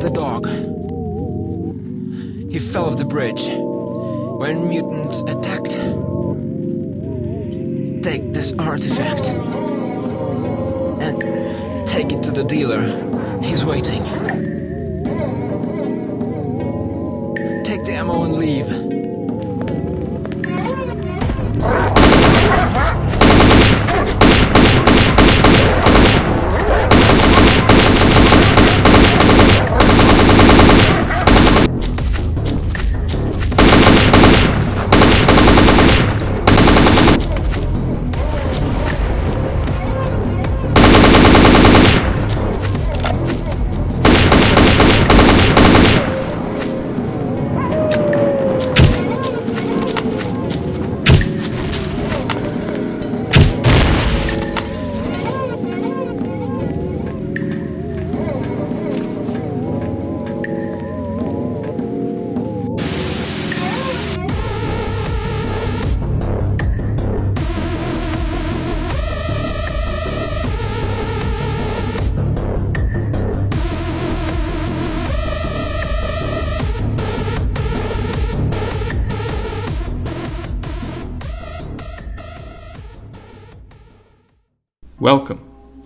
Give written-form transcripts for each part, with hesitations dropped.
the dog. He fell off the bridge when mutants attacked. Take this artifact and take it to the dealer. He's waiting. Take the ammo and leave.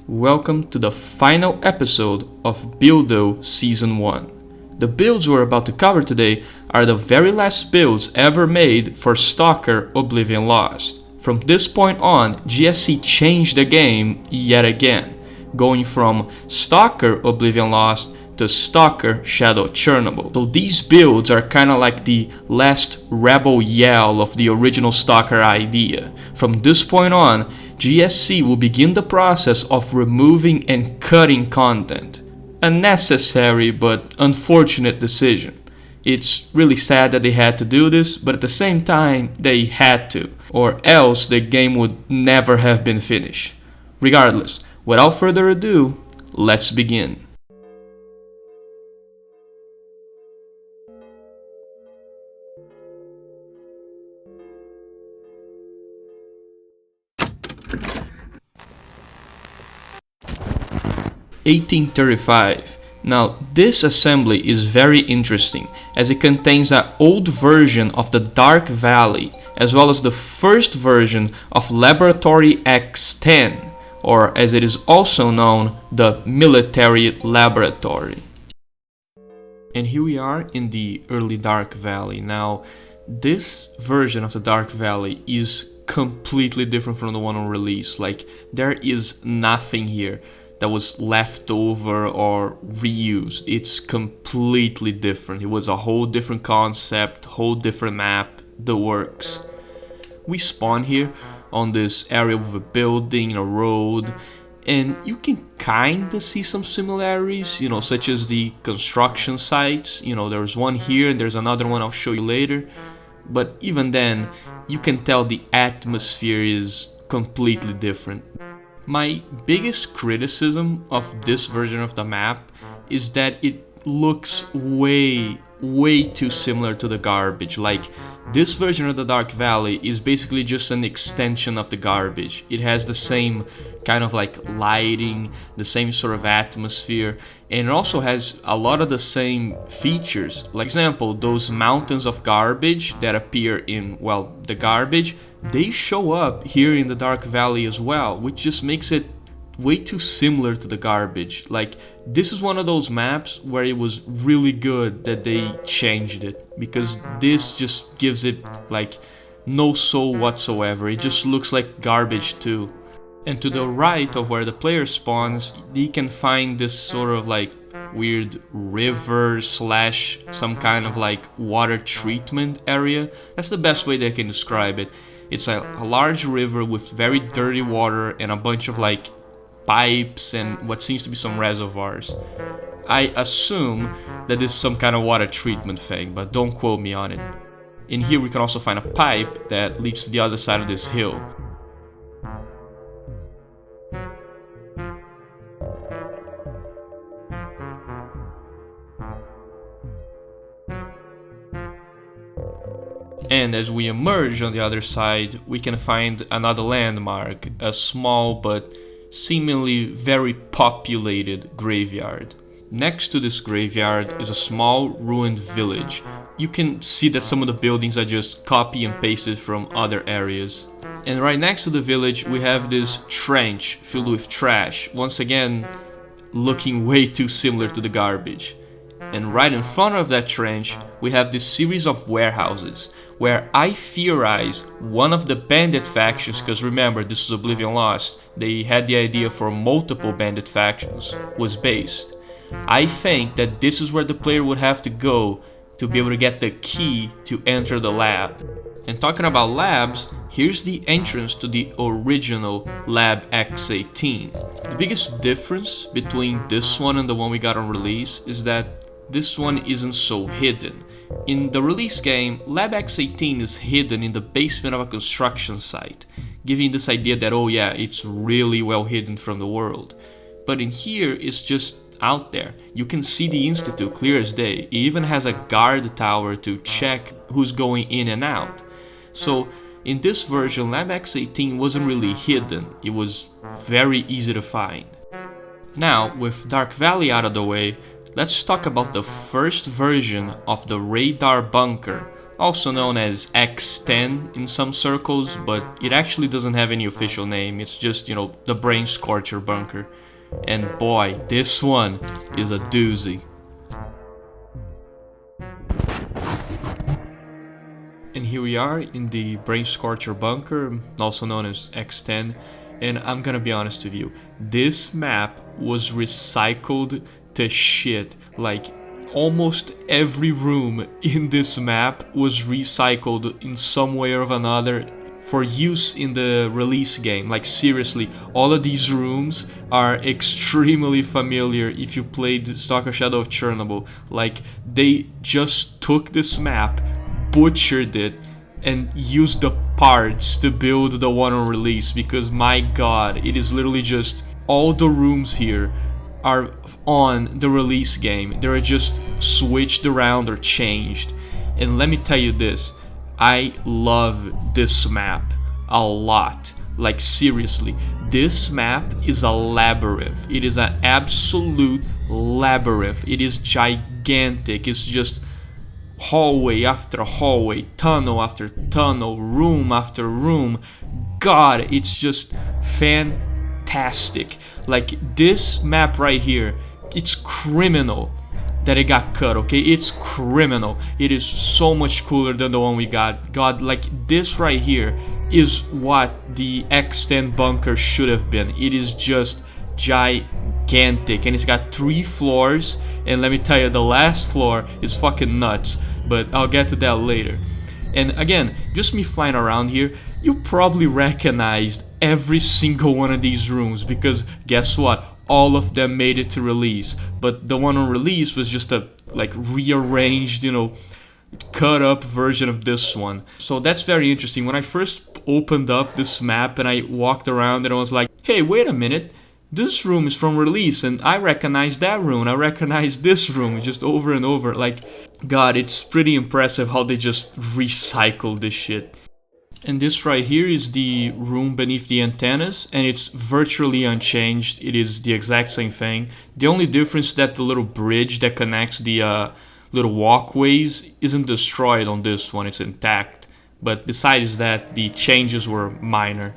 Welcome to the final episode of BUILDO Season 1. The builds we're about to cover today are the very last builds ever made for S.T.A.L.K.E.R Oblivion Lost. From this point on, GSC changed the game yet again, going from S.T.A.L.K.E.R Oblivion Lost to S.T.A.L.K.E.R Shadow Chernobyl. So these builds are kinda like the last rebel yell of the original S.T.A.L.K.E.R idea. From this point on, GSC will begin the process of removing and cutting content. A necessary but unfortunate decision. It's really sad that they had to do this, but at the same time, they had to, or else the game would never have been finished. Regardless, without further ado, let's begin. (1835). Now, this assembly is very interesting as it contains an old version of the Dark Valley as well as the first version of Laboratory X-10, or as it is also known, the Military Laboratory. And here we are in the early Dark Valley. Now, this version of the Dark Valley is completely different from the one on release. Like, there is nothing here that was left over or reused. It's completely different. It was a whole different concept, whole different map, the works. We spawn here on this area with a building, a road, and you can kinda see some similarities, such as the construction sites. There's one here and there's another one I'll show you later. But even then, you can tell the atmosphere is completely different. My biggest criticism of this version of the map is that it looks way too similar to the garbage. Like, this version of the Dark Valley is basically just an extension of the garbage. It has the same kind of like lighting, the same sort of atmosphere, and it also has a lot of the same features. Like, example, those mountains of garbage that appear in, well, the garbage, they show up here in the Dark Valley as well, which just makes it way too similar to the garbage. Like, this is one of those maps where it was really good that they changed it, because this just gives it like no soul whatsoever. It just looks like garbage too. And to the right of where the player spawns, you can find this sort of like weird river slash some kind of like water treatment area. That's the best way they can describe it. It's a large river with very dirty water and a bunch of like pipes and what seems to be some reservoirs. I assume that this is some kind of water treatment thing, but don't quote me on it. In here we can also find a pipe that leads to the other side of this hill. And as we emerge on the other side, we can find another landmark, a small but seemingly very populated graveyard. Next to this graveyard is a small ruined village. You can see that some of the buildings are just copy and pasted from other areas. And right next to the village we have this trench filled with trash, once again looking way too similar to the garbage. And right in front of that trench we have this series of warehouses, where I theorize one of the bandit factions, because remember this is Oblivion Lost, they had the idea for multiple bandit factions, was based. I think that this is where the player would have to go to be able to get the key to enter the lab. And talking about labs, here's the entrance to the original Lab X18. The biggest difference between this one and the one we got on release is that this one isn't so hidden. In the release game, Lab X18 is hidden in the basement of a construction site, giving this idea that, oh yeah, it's really well hidden from the world. But in here, it's just out there. You can see the Institute clear as day. It even has a guard tower to check who's going in and out. So in this version, Lab X18 wasn't really hidden. It was very easy to find. Now, with Dark Valley out of the way, let's talk about the first version of the radar bunker, also known as X10 in some circles, but it actually doesn't have any official name. It's just, the Brain Scorcher bunker. And boy, this one is a doozy. And here we are in the Brain Scorcher bunker, also known as X10. And I'm gonna be honest with you, this map was recycled to shit. Like, almost every room in this map was recycled in some way or another for use in the release game. Like, seriously, all of these rooms are extremely familiar if you played S.T.A.L.K.E.R Shadow of Chernobyl. Like, they just took this map, butchered it, and used the parts to build the one on release, because my god, it is literally just all the rooms here are on the release game. They're just switched around or changed. And let me tell you this, I love this map a lot. Like, seriously, this map is a labyrinth. It is an absolute labyrinth. It is gigantic. It's just hallway after hallway, tunnel after tunnel, room after room. God, it's just fantastic. Like, this map right here, it's criminal that it got cut, okay? It's criminal. It is so much cooler than the one we got. God, like, this right here is what the X10 bunker should have been. It is just gigantic, and it's got 3 floors, and let me tell you, the last floor is fucking nuts, but I'll get to that later. And again, just me flying around here, you probably recognized every single one of these rooms, because guess what? All of them made it to release, but the one on release was just a rearranged, cut up version of this one. So that's very interesting. When I first opened up this map and I walked around and I was like, hey, wait a minute, this room is from release and I recognize that room, I recognize this room, just over and over. Like, god, it's pretty impressive how they just recycled this shit. And this right here is the room beneath the antennas, and it's virtually unchanged. It is the exact same thing. The only difference is that the little bridge that connects the little walkways isn't destroyed on this one, it's intact. But besides that, the changes were minor.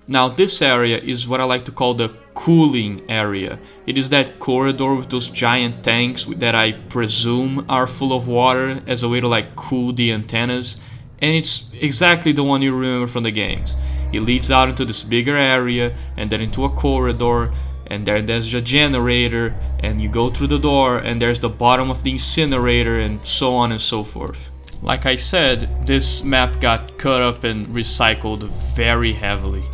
Now this area is what I like to call the cooling area. It is that corridor with those giant tanks that I presume are full of water as a way to cool the antennas. And it's exactly the one you remember from the games. It leads out into this bigger area and then into a corridor, and there's a generator, and you go through the door and there's the bottom of the incinerator, and so on and so forth. Like I said, this map got cut up and recycled very heavily.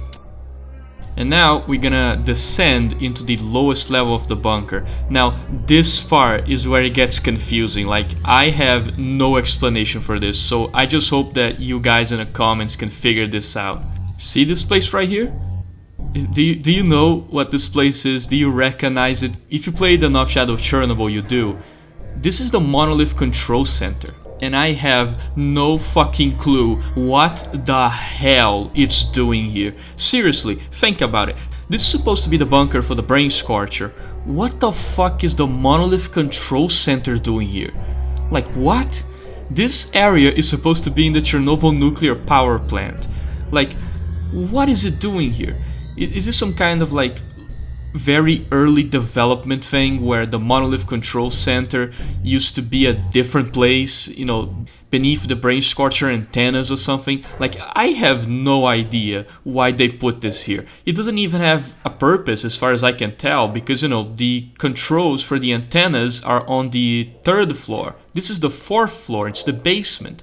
And now we're gonna descend into the lowest level of the bunker. Now this part is where it gets confusing. Like, I have no explanation for this, so I just hope that you guys in the comments can figure this out. See this place right here? Do you know what this place is? Do you recognize it? If you played enough Shadow of Chernobyl, you do. This is the Monolith Control Center, and I have no fucking clue what the hell it's doing here. Seriously, think about it. This is supposed to be the bunker for the Brain Scorcher. What the fuck is the Monolith Control Center doing here? Like, what? This area is supposed to be in the Chernobyl nuclear power plant. Like, what is it doing here? Is this some kind of like very early development thing where the Monolith Control Center used to be a different place, you know, beneath the Brain Scorcher antennas or something? Like, I have no idea why they put this here. It doesn't even have a purpose as far as I can tell, because, you know, the controls for the antennas are on the 3rd floor. This is the 4th floor, it's the basement.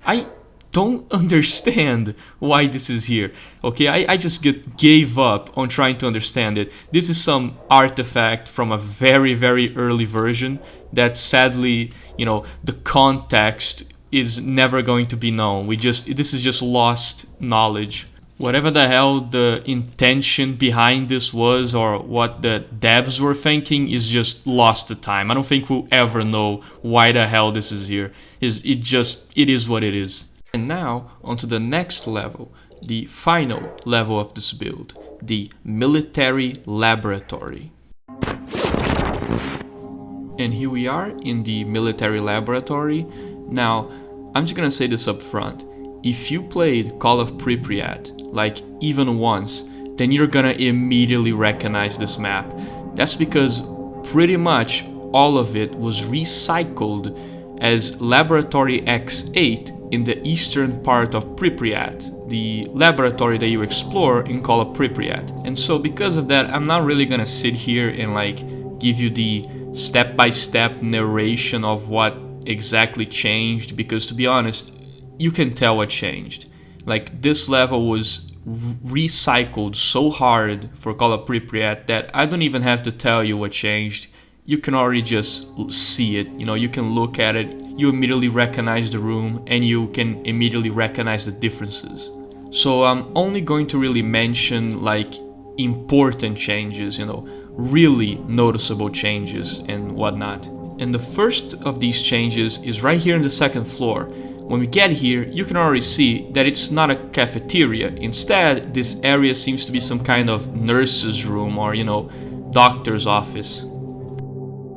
I don't understand why this is here. Okay, I just gave up on trying to understand it. This is some artifact from a very, very early version that sadly, you know, the context is never going to be known. This is just lost knowledge. Whatever the hell the intention behind this was, or what the devs were thinking, is just lost to time. I don't think we'll ever know why the hell this is here. It is what it is. And now, onto the next level, the final level of this build, the military laboratory. And here we are in the military laboratory. Now, I'm just gonna say this up front. If you played Call of Pripyat, like even once, then you're gonna immediately recognize this map. That's because pretty much all of it was recycled as Laboratory X8 in the eastern part of Pripyat, the laboratory that you explore in Call of Pripyat. And so because of that, I'm not really gonna sit here and like give you the step-by-step narration of what exactly changed, because to be honest, you can tell what changed. Like, this level was recycled so hard for Call of Pripyat that I don't even have to tell you what changed. You can already just see it, you know, you can look at it, you immediately recognize the room, and you can immediately recognize the differences. So I'm only going to really mention like important changes, you know, really noticeable changes and whatnot. And the first of these changes is right here on the 2nd floor. When we get here, you can already see that it's not a cafeteria. Instead, this area seems to be some kind of nurse's room or, you know, doctor's office.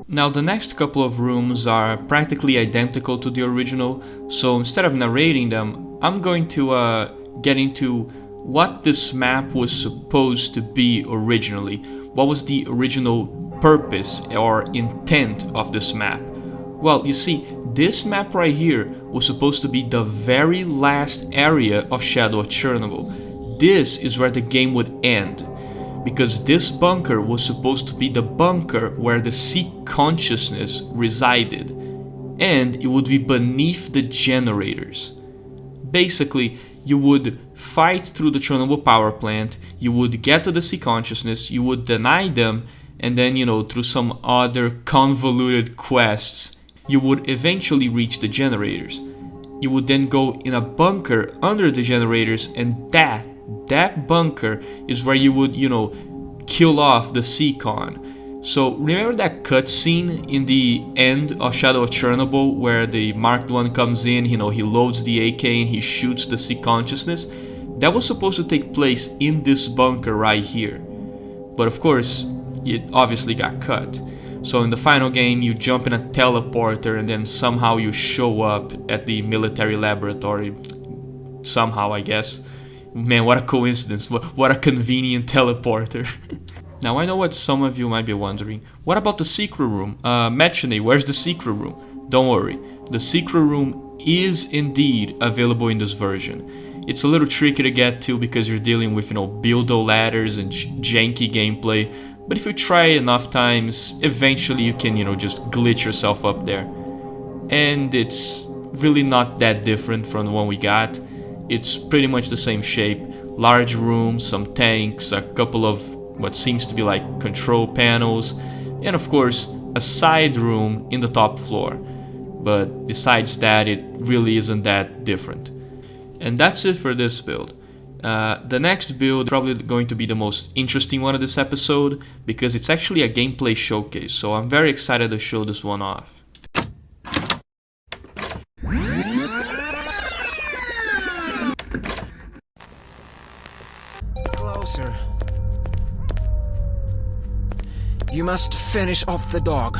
Now, the next couple of rooms are practically identical to the original, so instead of narrating them, I'm going to get into what this map was supposed to be originally. What was the original purpose or intent of this map? Well, you see, this map right here was supposed to be the very last area of Shadow of Chernobyl. This is where the game would end, because this bunker was supposed to be the bunker where the sea consciousness resided, and it would be beneath the generators. Basically, you would fight through the Chernobyl power plant, you would get to the sea consciousness, you would deny them, and then, you know, through some other convoluted quests, you would eventually reach the generators. You would then go in a bunker under the generators, and that bunker is where you would, you know, kill off the Seacon. So remember that cutscene in the end of Shadow of Chernobyl where the Mark I comes in, you know, he loads the AK and he shoots the sea consciousness? That was supposed to take place in this bunker right here. But of course, it obviously got cut. So in the final game, you jump in a teleporter and then somehow you show up at the military laboratory. Somehow, I guess. Man, what a coincidence. What a convenient teleporter. Now, I know what some of you might be wondering. What about the secret room? Machine, where's the secret room? Don't worry. The secret room is indeed available in this version. It's a little tricky to get to because you're dealing with, you know, BUILDO ladders and janky gameplay. But if you try enough times, eventually you can, you know, just glitch yourself up there. And it's really not that different from the one we got. It's pretty much the same shape. Large room, some tanks, a couple of what seems to be like control panels, and of course a side room in the top floor. But besides that, it really isn't that different. And that's it for this build. The next build is probably going to be the most interesting one of this episode because it's actually a gameplay showcase, so I'm very excited to show this one off. You must finish off the dog.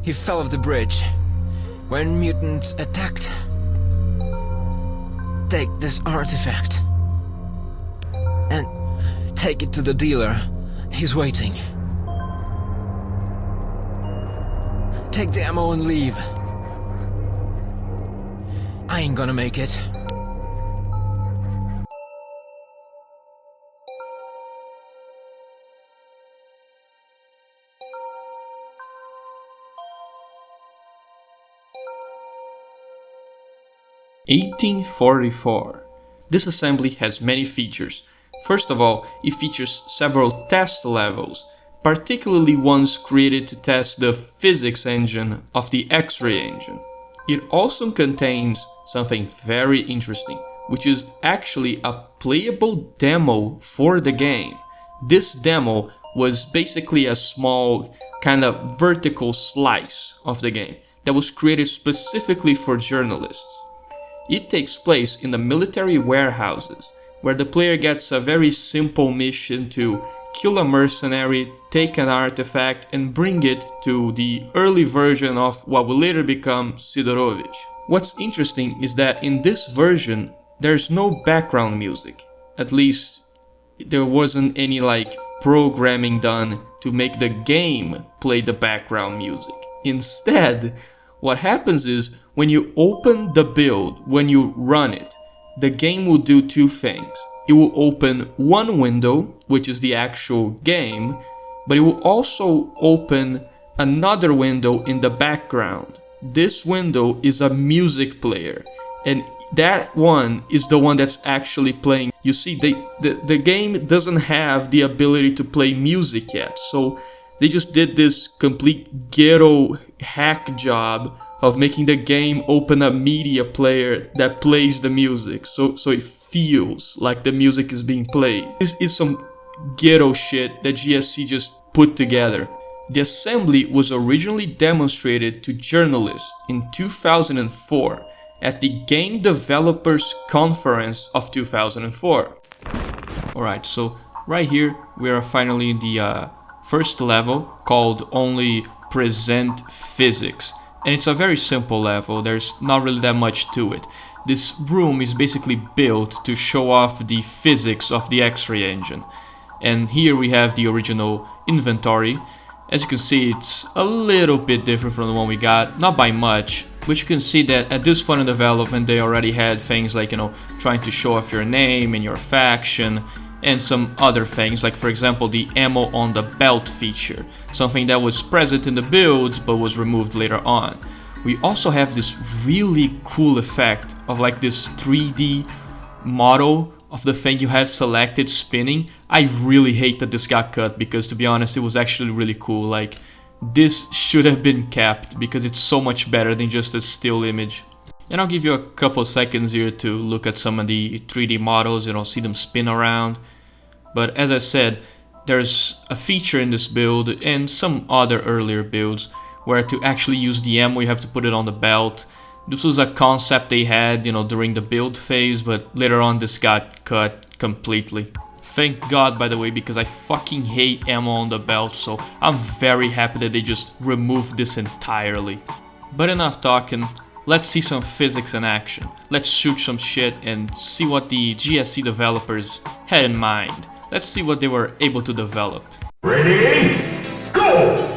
He fell off the bridge. When mutants attacked, take this artifact and take it to the dealer. He's waiting. Take the ammo and leave. I ain't gonna make it. (1844). This assembly has many features. First of all, it features several test levels, particularly ones created to test the physics engine of the X-ray engine. It also contains something very interesting, which is actually a playable demo for the game. This demo was basically a small kind of vertical slice of the game that was created specifically for journalists. It takes place in the military warehouses, where the player gets a very simple mission to kill a mercenary, take an artifact, and bring it to the early version of what will later become Sidorovich. What's interesting is that in this version, there's no background music. At least, there wasn't any programming done to make the game play the background music. Instead, what happens is, when you open the build, when you run it, the game will do two things. It will open one window, which is the actual game, but it will also open another window in the background. This window is a music player, and that one is the one that's actually playing. You see, the game doesn't have the ability to play music yet, so they just did this complete ghetto hack job of making the game open a media player that plays the music, so it feels like the music is being played. This is some ghetto shit that GSC just put together. The assembly was originally demonstrated to journalists in 2004 at the Game Developers Conference of 2004. Alright, so right here we are finally in the first level, called only Present Physics. And it's a very simple level, there's not really that much to it. This room is basically built to show off the physics of the X-ray engine. And here we have the original inventory. As you can see, it's a little bit different from the one we got, not by much. But you can see that at this point in development they already had things like, trying to show off your name and your faction, and some other things, like for example the ammo on the belt feature, something that was present in the builds but was removed later on. We also have this really cool effect of this 3D model of the thing you have selected spinning. I really hate that this got cut, because to be honest it was actually really cool. This should have been kept because it's so much better than just a still image. And I'll give you a couple seconds here to look at some of the 3D models, see them spin around. But as I said, there's a feature in this build and some other earlier builds where to actually use the ammo you have to put it on the belt. This was a concept they had, during the build phase, but later on this got cut completely. Thank God, by the way, because I fucking hate ammo on the belt, so I'm very happy that they just removed this entirely. But enough talking. Let's see some physics in action. Let's shoot some shit and see what the GSC developers had in mind. Let's see what they were able to develop. Ready? Go!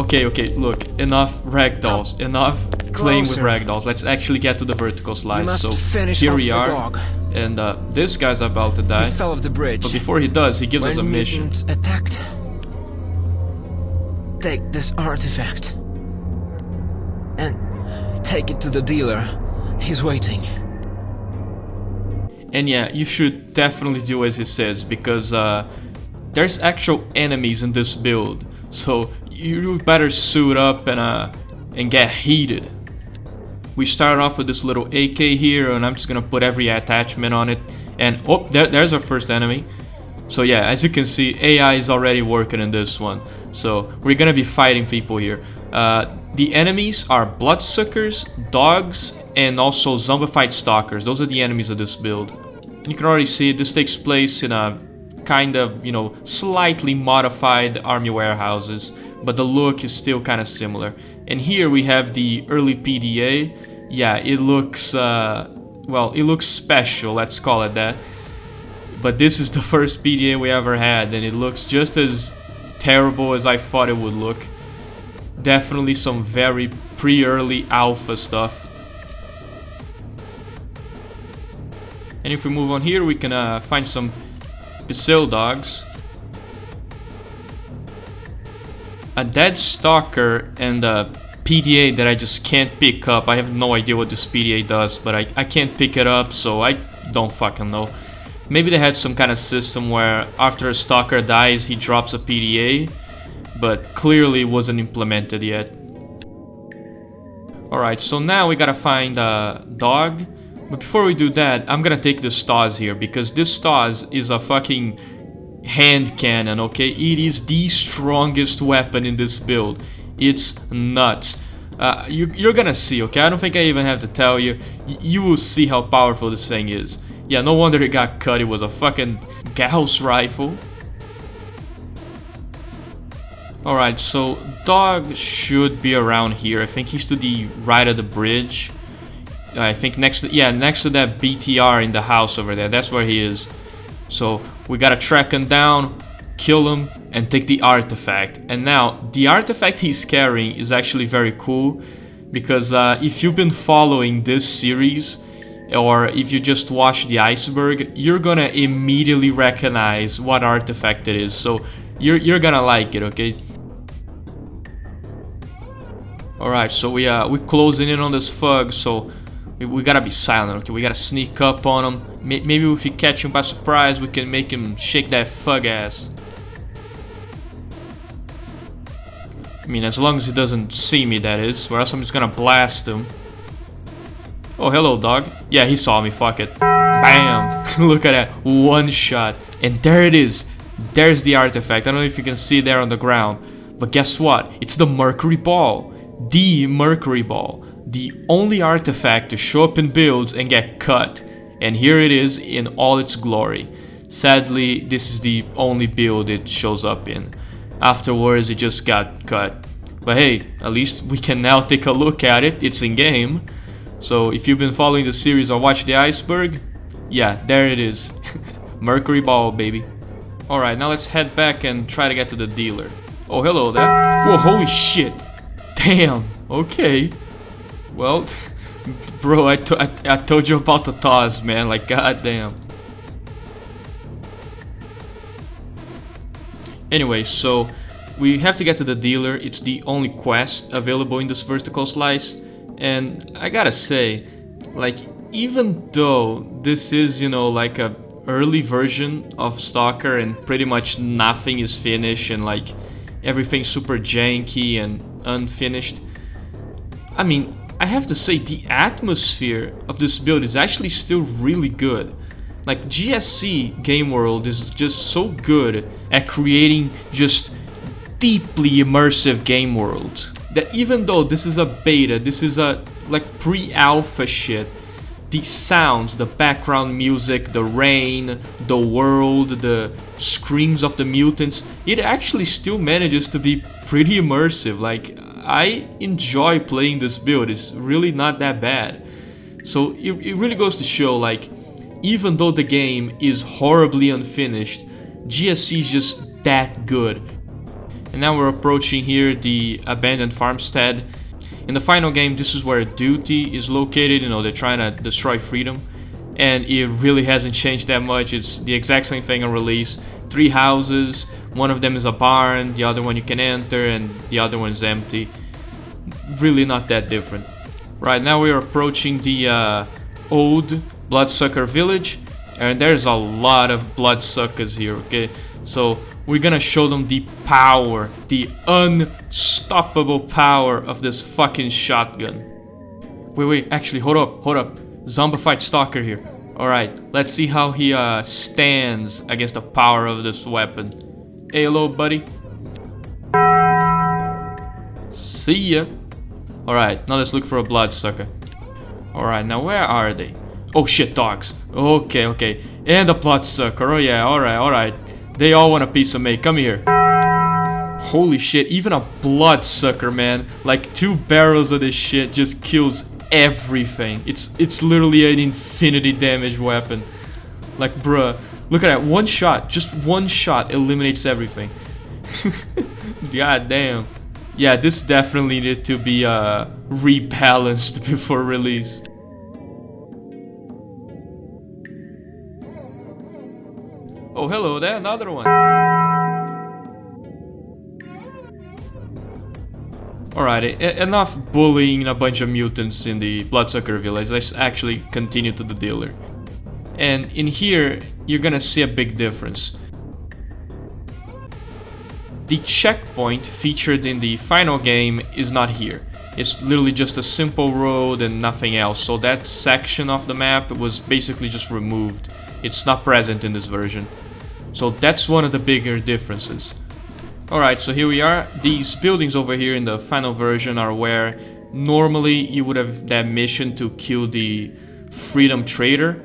Okay, look, enough ragdolls, enough playing with Closer. ragdolls. Let's actually get to the vertical You slice. must So finish here off we the are, dog. and this guy's about to die. He fell off the bridge. But before he does, he gives us a When mission. mutants attacked, take this artifact and take it to the dealer. He's waiting. And yeah, you should definitely do as he says, because there's actual enemies in this build, so you better suit up and get heated. We start off with this little AK here, and I'm just gonna put every attachment on it. And oh, there's our first enemy. So yeah, as you can see, AI is already working in this one. So we're gonna be fighting people here. The enemies are bloodsuckers, dogs, and also zombified stalkers. Those are the enemies of this build. You can already see this takes place in a kind of, you know, slightly modified army warehouses, but the look is still kind of similar. And here we have the early PDA. Yeah, it looks, well, it looks special, let's call it that. But this is the first PDA we ever had, and it looks just as terrible as I thought it would look. Definitely some very pre-early alpha stuff. And if we move on here, we can find some Brazil dogs. A dead stalker and a PDA that I just can't pick up. I have no idea what this PDA does, but I can't pick it up, so I don't fucking know. Maybe they had some kind of system where after a stalker dies, he drops a PDA, but clearly wasn't implemented yet. Alright, so now we gotta find a dog. But before we do that, I'm gonna take this S.T.A.L.K.E.R here, because this S.T.A.L.K.E.R is a fucking hand cannon, okay? It is the strongest weapon in this build. It's nuts. You're gonna see, okay? I don't think I even have to tell you. You will see how powerful this thing is. Yeah, no wonder it got cut. It was a fucking Gauss rifle. Alright, so dog should be around here. I think he's to the right of the bridge. I think next to that BTR in the house over there. That's where he is. So we gotta track him down, kill him, and take the artifact. And now the artifact he's carrying is actually very cool, because if you've been following this series, or if you just watch the iceberg, you're gonna immediately recognize what artifact it is. So you're gonna like it, okay? Alright, so we're closing in on this thug, so we gotta be silent, okay? We gotta sneak up on him. Maybe if we catch him by surprise, we can make him shake that thug ass. I mean, as long as he doesn't see me, that is. Or else I'm just gonna blast him. Oh, hello, dog. Yeah, he saw me, fuck it. Bam! Look at that, one shot. And there it is. There's the artifact. I don't know if you can see there on the ground. But guess what? It's the Mercury Ball. The Mercury Ball. The only artifact to show up in builds and get cut. And here it is in all its glory. Sadly, this is the only build it shows up in. Afterwards, it just got cut. But hey, at least we can now take a look at it. It's in game. So if you've been following the series or watched the iceberg, yeah, there it is. Mercury Ball, baby. Alright, now let's head back and try to get to the dealer. Oh, hello there. Whoa, holy shit. Damn, okay. Well, bro, I told you about the toss, man. Like, goddamn. Anyway, so we have to get to the dealer. It's the only quest available in this vertical slice. And I gotta say, like, even though this is, you know, like a early version of S.T.A.L.K.E.R and pretty much nothing is finished and like everything's super janky and unfinished, I mean, I have to say the atmosphere of this build is actually still really good. Like, GSC Game World is just so good at creating just deeply immersive game worlds that even though this is a beta, this is a like pre-alpha shit, the sounds, the background music, the rain, the world, the screams of the mutants, it actually still manages to be pretty immersive. Like, I enjoy playing this build. It's really not that bad. So it really goes to show, like, even though the game is horribly unfinished, GSC is just that good. And now we're approaching here the abandoned farmstead. In the final game, this is where duty is located. You know, they're trying to destroy freedom. And it really hasn't changed that much. It's the exact same thing on release. 3 houses, one of them is a barn, the other one you can enter, and the other one is empty. Really not that different. Right, now we are approaching the old Bloodsucker village, and there's a lot of bloodsuckers here, okay? So we're gonna show them the power, the unstoppable power of this fucking shotgun. Wait, actually, hold up. Zombified stalker here. Alright, let's see how he stands against the power of this weapon. Hey, hello, buddy. See ya. Alright, now let's look for a bloodsucker. Alright, now where are they? Oh shit, dogs. Okay. And a bloodsucker. Oh yeah, alright. They all want a piece of me. Come here. Holy shit, even a bloodsucker, man. Like 2 barrels of this shit just kills everything. It's literally an infinity damage weapon. Like, bruh, look at that. One shot, just one shot eliminates everything. God damn. Yeah, this definitely needed to be rebalanced before release. Oh, hello there, another one. Alright, enough bullying a bunch of mutants in the Bloodsucker village. Let's actually continue to the dealer. And in here, you're gonna see a big difference. The checkpoint featured in the final game is not here. It's literally just a simple road and nothing else. So that section of the map was basically just removed. It's not present in this version. So that's one of the bigger differences. Alright, so here we are. These buildings over here in the final version are where normally you would have that mission to kill the Freedom Trader.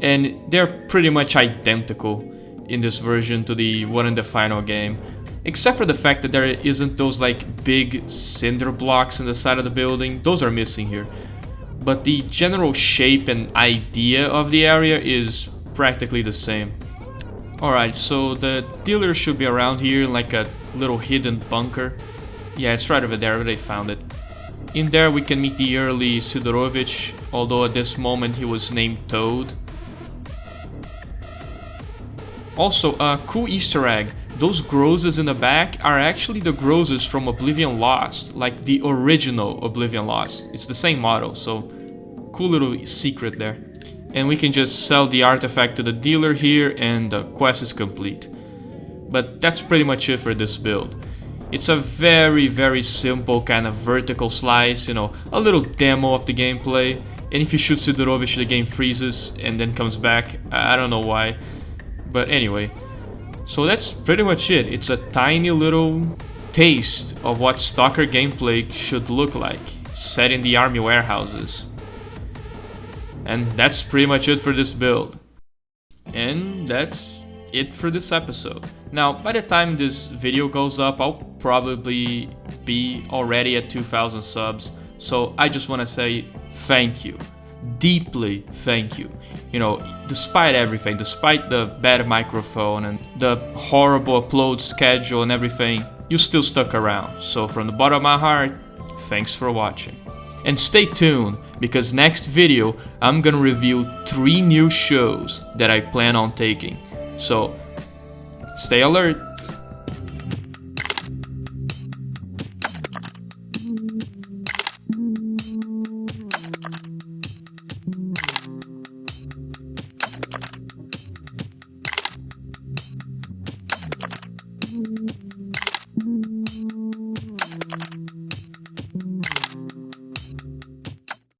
And they're pretty much identical in this version to the one in the final game. Except for the fact that there isn't those like big cinder blocks in the side of the building. Those are missing here. But the general shape and idea of the area is practically the same. Alright, so the dealer should be around here like a little hidden bunker. Yeah, it's right over there, they found it. In there we can meet the early Sidorovich, although at this moment he was named Toad. Also, a cool Easter egg. Those Grozes in the back are actually the Grozes from Oblivion Lost, like the original Oblivion Lost. It's the same model, so cool little secret there. And we can just sell the artifact to the dealer here and the quest is complete. But that's pretty much it for this build. It's a very simple kind of vertical slice, you know, a little demo of the gameplay. And if you shoot Sidorovich, the game freezes and then comes back. I don't know why. But anyway, so that's pretty much it. It's a tiny little taste of what S.T.A.L.K.E.R gameplay should look like, set in the army warehouses. And that's pretty much it for this build. And that's it for this episode. Now, by the time this video goes up, I'll probably be already at 2,000 subs. So I just want to say thank you. Deeply thank you. You know, despite everything, despite the bad microphone and the horrible upload schedule and everything, you still stuck around. So from the bottom of my heart, thanks for watching. And stay tuned, because next video I'm gonna review 3 new shows that I plan on taking. So stay alert.